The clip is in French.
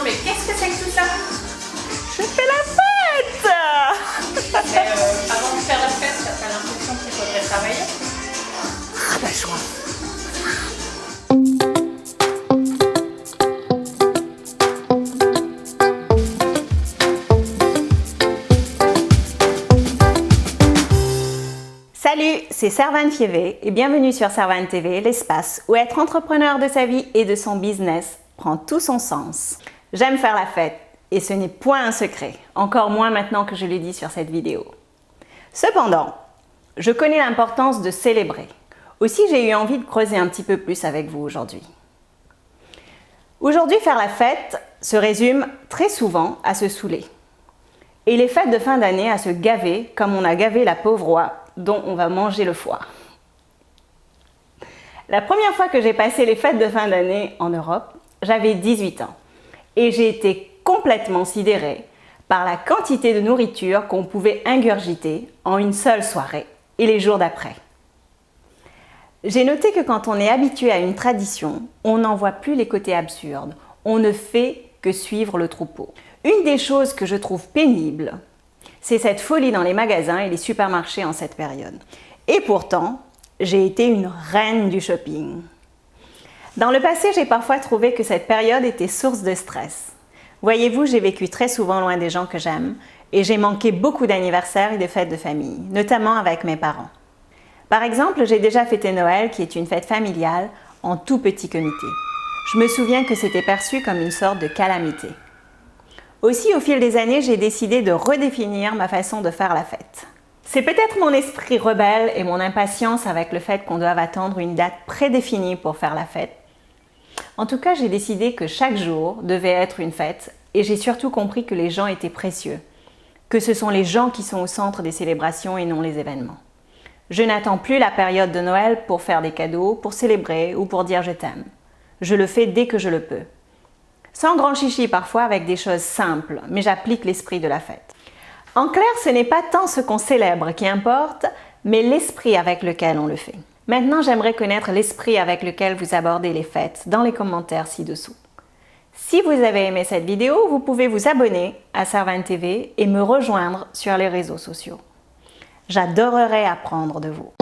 mais qu'est-ce que c'est que tout ça? Je fais la fête. Avant de faire la fête, t'as pas l'impression qu'il faudrait travailler? Ah la joie. Salut, c'est Servane Fievé et bienvenue sur Servane TV, l'espace où être entrepreneur de sa vie et de son business prend tout son sens. J'aime faire la fête et ce n'est point un secret, encore moins maintenant que je le dis sur cette vidéo. Cependant, je connais l'importance de célébrer. Aussi, j'ai eu envie de creuser un petit peu plus avec vous aujourd'hui. Aujourd'hui, faire la fête se résume très souvent à se saouler. Et les fêtes de fin d'année à se gaver comme on a gavé la pauvre oie dont on va manger le foie. La première fois que j'ai passé les fêtes de fin d'année en Europe, j'avais 18 ans et j'ai été complètement sidérée par la quantité de nourriture qu'on pouvait ingurgiter en une seule soirée et les jours d'après. J'ai noté que quand on est habitué à une tradition, on n'en voit plus les côtés absurdes, on ne fait que suivre le troupeau. Une des choses que je trouve pénible, c'est cette folie dans les magasins et les supermarchés en cette période. Et pourtant, j'ai été une reine du shopping. Dans le passé, j'ai parfois trouvé que cette période était source de stress. Voyez-vous, j'ai vécu très souvent loin des gens que j'aime et j'ai manqué beaucoup d'anniversaires et de fêtes de famille, notamment avec mes parents. Par exemple, j'ai déjà fêté Noël, qui est une fête familiale, en tout petit comité. Je me souviens que c'était perçu comme une sorte de calamité. Aussi, au fil des années, j'ai décidé de redéfinir ma façon de faire la fête. C'est peut-être mon esprit rebelle et mon impatience avec le fait qu'on doive attendre une date prédéfinie pour faire la fête. En tout cas, j'ai décidé que chaque jour devait être une fête et j'ai surtout compris que les gens étaient précieux, que ce sont les gens qui sont au centre des célébrations et non les événements. Je n'attends plus la période de Noël pour faire des cadeaux, pour célébrer ou pour dire je t'aime. Je le fais dès que je le peux. Sans grand chichi parfois avec des choses simples, mais j'applique l'esprit de la fête. En clair, ce n'est pas tant ce qu'on célèbre qui importe, mais l'esprit avec lequel on le fait. Maintenant, j'aimerais connaître l'esprit avec lequel vous abordez les fêtes dans les commentaires ci-dessous. Si vous avez aimé cette vidéo, vous pouvez vous abonner à Servane TV et me rejoindre sur les réseaux sociaux. J'adorerais apprendre de vous.